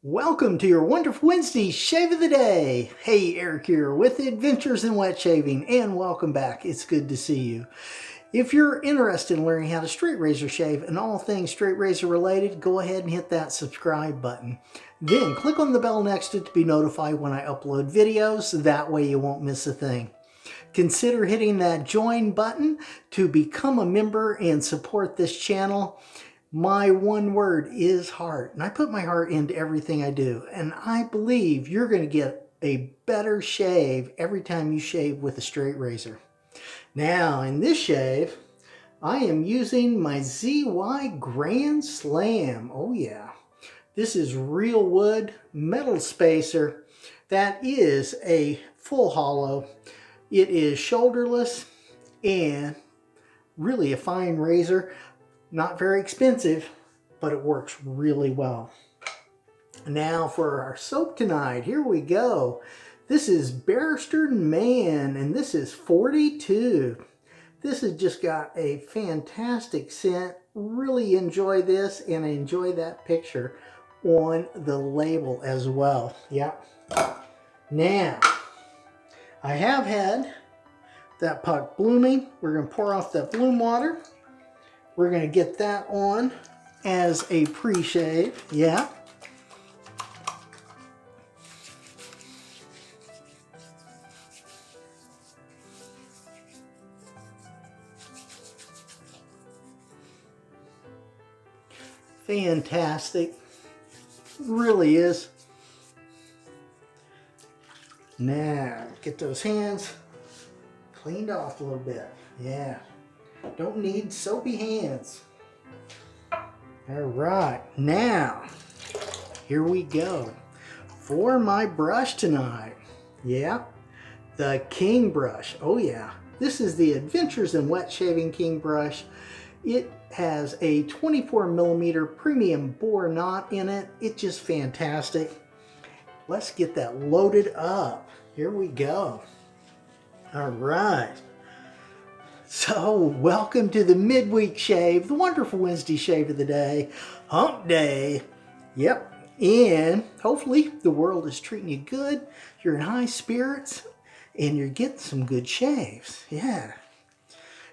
Welcome to your Wonderful Wednesday Shave of the Day. Hey, Eric here with Adventures in Wet Shaving, and welcome back. It's good to see you. If you're interested in learning how to straight razor shave and all things straight razor related, go ahead and hit that subscribe button. Then click on the bell next to it to be notified when I upload videos. That way you won't miss a thing. Consider hitting that join button to become a member and support this channel. My one word is heart, and I put my heart into everything I do, and I believe you're going to get a better shave every time you shave with a straight razor. Now, in this shave, I am using my ZY Grandslam. Oh yeah, this is real wood metal spacer. That is a full hollow. It is shoulderless and really a fine razor. Not very expensive, but it works really well. Now for our soap tonight, here we go. This is Barrister and Mann, and this is 42. This has just got a fantastic scent. Really enjoy this, and I enjoy that picture on the label as well. Yeah. Now, I have had that puck blooming. We're going to pour off that bloom water. We're going to get that on as a pre-shave. Yeah. Fantastic. Really is. Now, get those hands cleaned off a little bit. Yeah. Don't need soapy hands. All right, now, here we go. For my brush tonight, yeah, the King brush. Oh yeah, this is the Adventures in Wet Shaving King brush. It has a 24mm premium Boar knot in it. It's just fantastic. Let's get that loaded up. Here we go. All right. So, welcome to the midweek shave, the Wonderful Wednesday shave of the day, hump day. Yep, and hopefully the world is treating you good, you're in high spirits, and you're getting some good shaves. Yeah.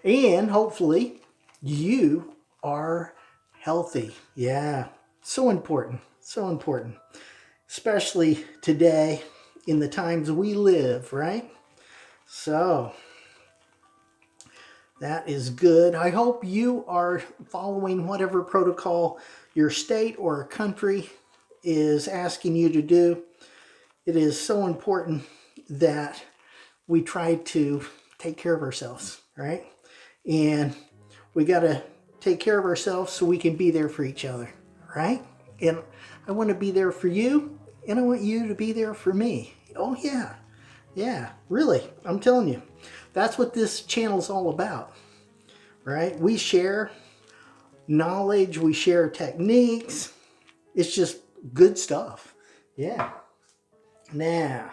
And hopefully you are healthy. Yeah, so important, so important. Especially today in the times we live, right? So, that is good. I hope you are following whatever protocol your state or country is asking you to do. It is so important that we try to take care of ourselves, right? And we got to take care of ourselves so we can be there for each other, right? And I want to be there for you, and I want you to be there for me. Oh yeah. Yeah, really, I'm telling you. That's what this channel is all about, right? We share knowledge, we share techniques. It's just good stuff. Yeah. Now,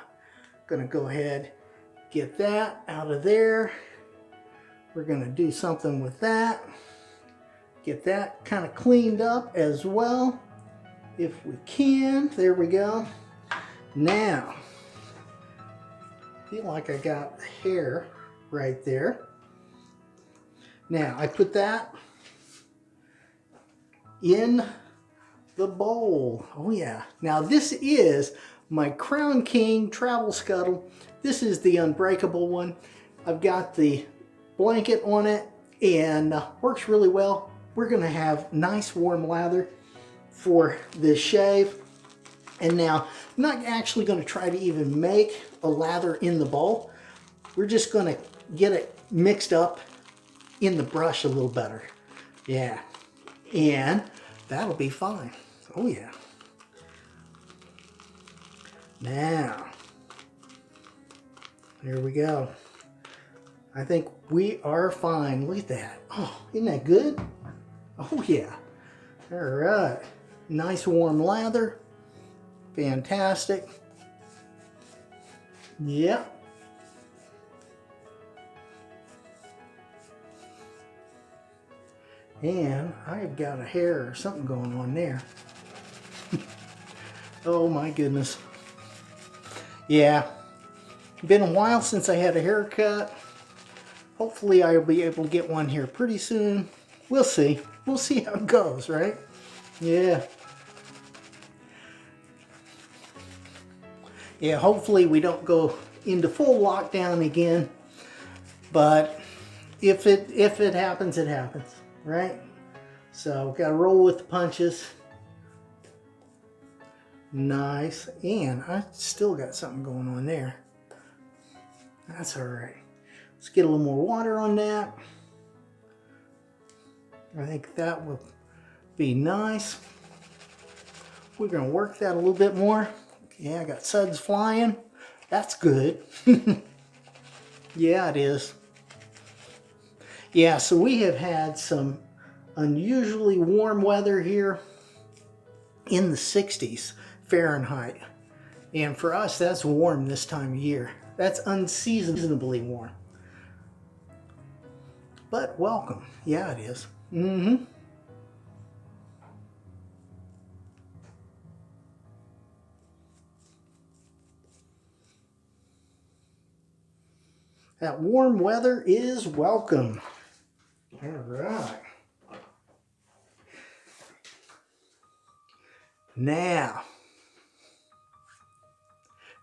gonna go ahead, get that out of there. We're gonna do something with that. Get that kind of cleaned up as well, if we can. There we go. Now, feel like I got the hair right there. Now, I put that in the bowl. Oh yeah. Now this is my Crown King Travel Scuttle. This is the unbreakable one. I've got the blanket on it and works really well. We're gonna have nice warm lather for this shave. And now, I'm not actually gonna try to even make a lather in the bowl. We're just gonna get it mixed up in the brush a little better. Yeah, and that'll be fine. Oh yeah. Now, here we go. I think we are fine. Look at that. Oh, isn't that good? Oh yeah. All right. Nice warm lather. Fantastic. Yep. And I've got a hair or something going on there. Oh my goodness. Yeah, been a while since I had a haircut. Hopefully I'll be able to get one here pretty soon. We'll see. We'll see how it goes, right? Yeah. Yeah, hopefully we don't go into full lockdown again. But if it happens, it happens, right? So gotta roll with the punches. Nice. And I still got something going on there. That's all right. Let's get a little more water on that. I think that will be nice. We're gonna work that a little bit more. Yeah, I got suds flying. That's good. Yeah, it is. Yeah, so we have had some unusually warm weather here in the 60s Fahrenheit. And for us, that's warm this time of year. That's unseasonably warm. But welcome. Yeah, it is. Mm-hmm. That warm weather is welcome. All right. Now,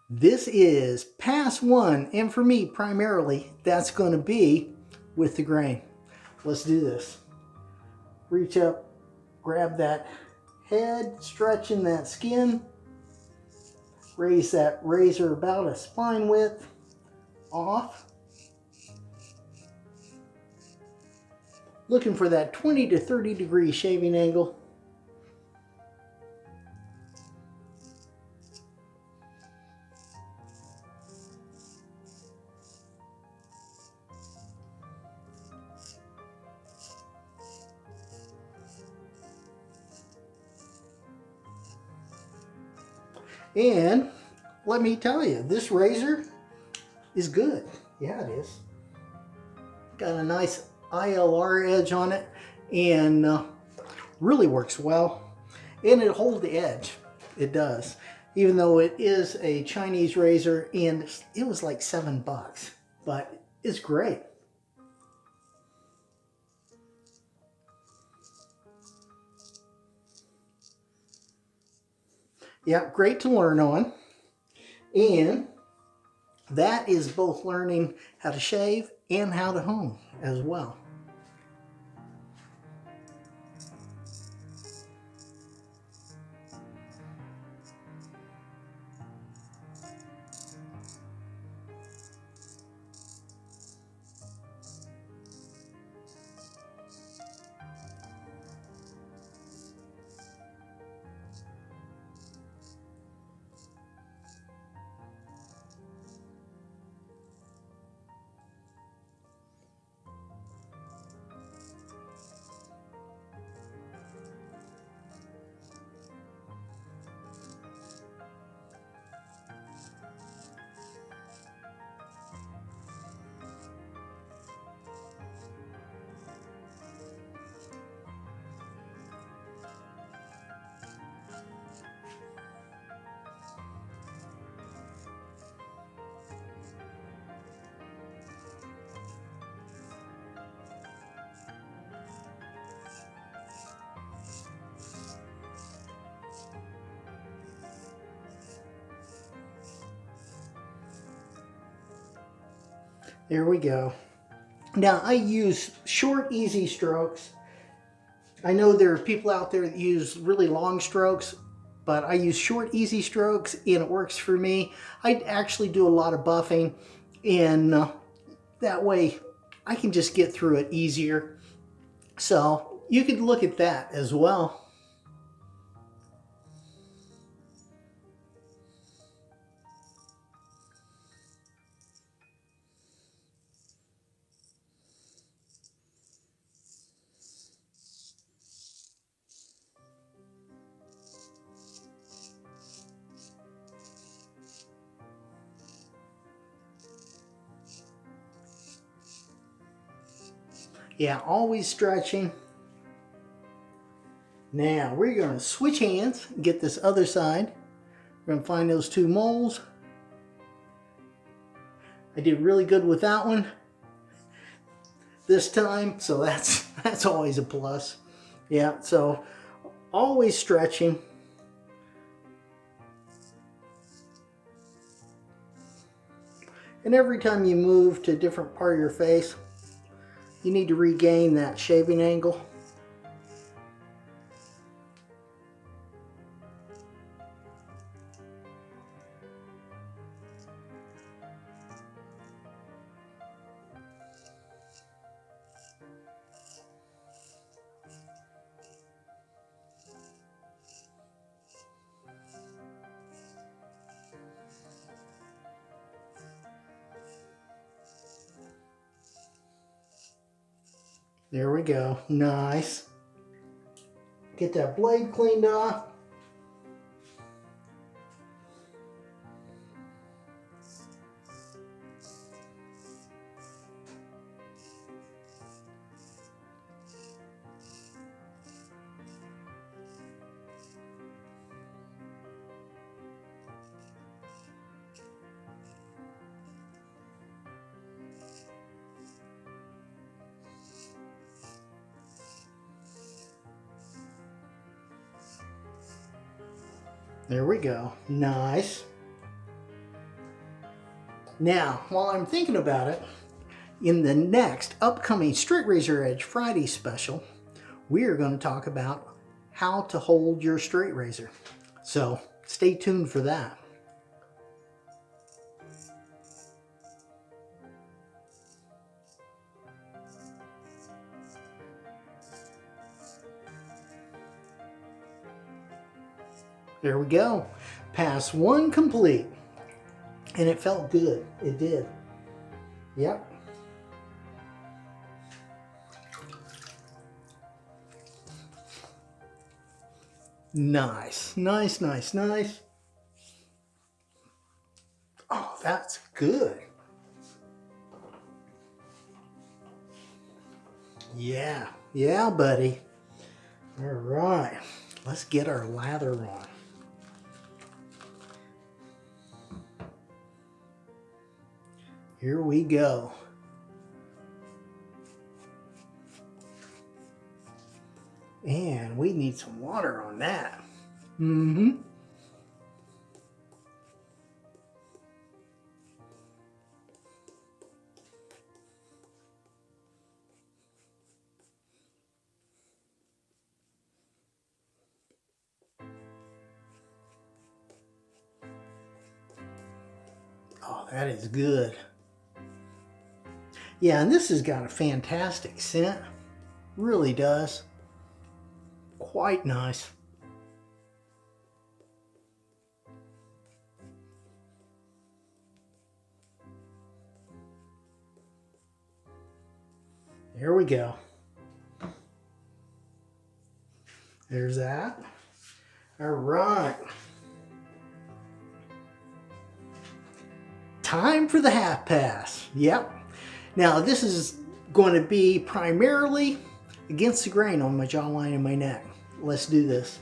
this is pass one, and for me primarily, that's going to be with the grain. Let's do this. Reach up, grab that head, stretching that skin, raise that razor about a spine width off. Looking for that 20 to 30 degree shaving angle. And let me tell you, this razor is good. Yeah, it is. Got a nice ILR edge on it, and really works well. And it holds the edge. It does. Even though it is a Chinese razor, and it was like $7, but it's great. Yeah, great to learn on. And that is both learning how to shave and how to hone as well. There we go. Now I use short, easy strokes. I know there are people out there that use really long strokes, but I use short, easy strokes, and it works for me. I actually do a lot of buffing, and that way I can just get through it easier. So you could look at that as well. Yeah, always stretching. Now we're going to switch hands, get this other side. We're going to find those 2 moles. I did really good with that one this time, so that's always a plus. Yeah, so always stretching. And every time you move to a different part of your face, you need to regain that shaving angle. There we go. Nice. Get that blade cleaned off. There we go. Nice. Now, while I'm thinking about it, in the next upcoming Straight Razor Edge Friday special, we are going to talk about how to hold your straight razor. So stay tuned for that. There we go. Pass 1 complete. And it felt good. It did. Yep. Nice. Nice, nice, nice. Oh, that's good. Yeah. Yeah, buddy. All right. Let's get our lather on. Here we go. And we need some water on that. Mm-hmm. Oh, that is good. Yeah, and this has got a fantastic scent. Really does. Quite nice. Here we go. There's that. All right. Time for the half pass. Yep. Now this is going to be primarily against the grain on my jawline and my neck. Let's do this.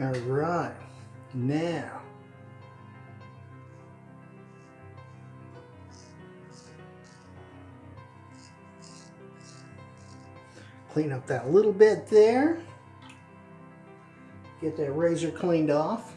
All right, now clean up that little bit there. Get that razor cleaned off.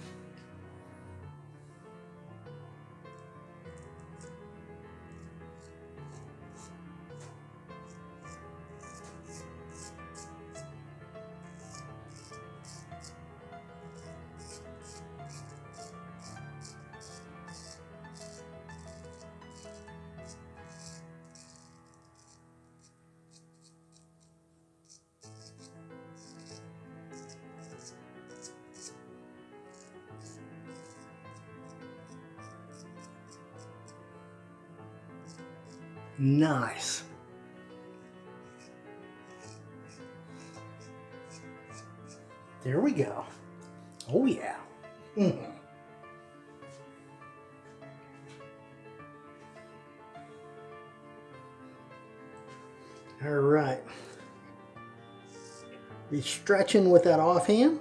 Nice. There we go. Oh yeah. All right. Be stretching with that offhand.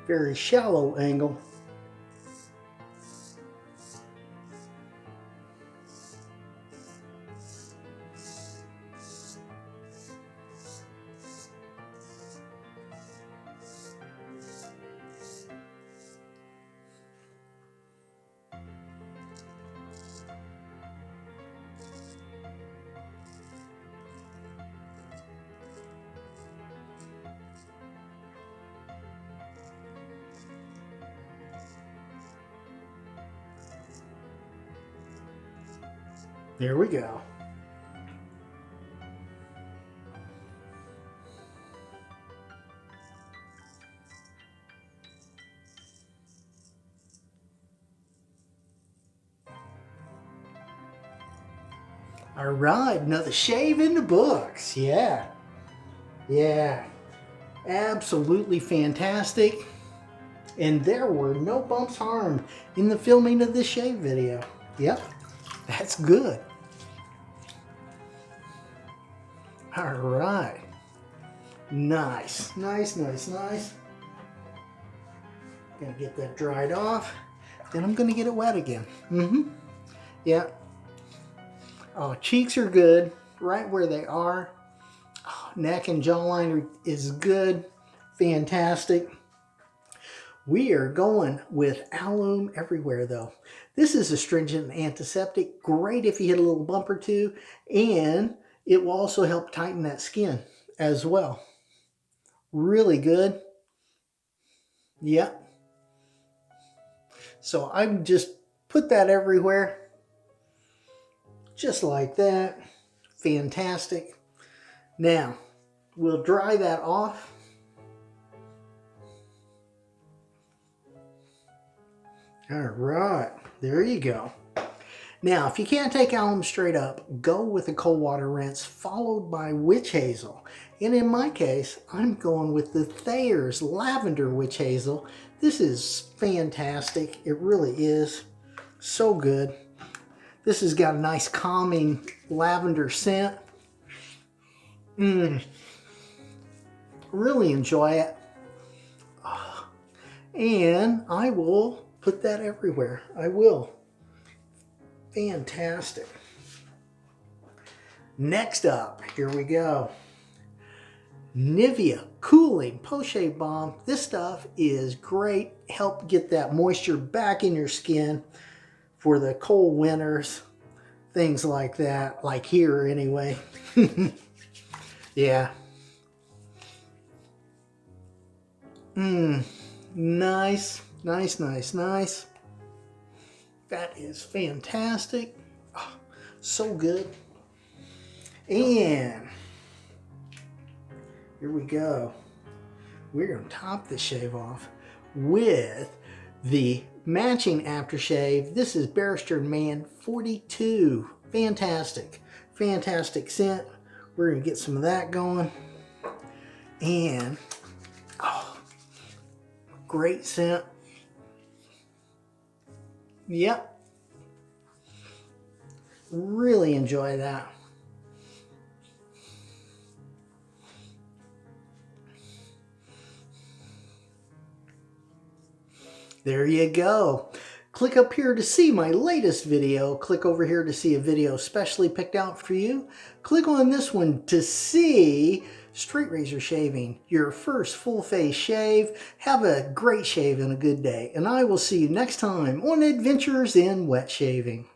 Very shallow angle. There we go. All right, another shave in the books. Yeah. Yeah. Absolutely fantastic. And there were no bumps harmed in the filming of this shave video. Yep. That's good. All right. Nice. Nice, nice, nice. Gonna get that dried off. Then I'm gonna get it wet again. Yeah. Oh, cheeks are good. Right where they are. Oh, neck and jawline is good. Fantastic. We are going with Alum everywhere though. This is astringent and antiseptic. Great if you hit a little bump or two. And it will also help tighten that skin as well. Really good. Yep. So I'm just put that everywhere. Just like that. Fantastic. Now, we'll dry that off. All right, there you go. Now, if you can't take alum straight up, go with a cold water rinse followed by witch hazel. And in my case, I'm going with the Thayers Lavender Witch Hazel. This is fantastic. It really is. So good. This has got a nice calming lavender scent. Really enjoy it. And I will put that everywhere. I will. Fantastic. Next up, here we go. Nivea Cooling Post-Shave Balm. This stuff is great. Help get that moisture back in your skin for the cold winters. Things like that. Like here anyway. Yeah. Nice. Nice, nice, nice. That is fantastic. Oh, so good. And here we go. We're going to top the shave off with the matching aftershave. This is Barrister and Mann 42. Fantastic. Fantastic scent. We're going to get some of that going. And, oh, great scent. Yep. Really enjoy that. There you go. Click up here to see my latest video. Click over here to see a video specially picked out for you. Click on this one to see straight razor shaving, your first full face shave. Have a great shave and a good day. And I will see you next time on Adventures in Wet Shaving.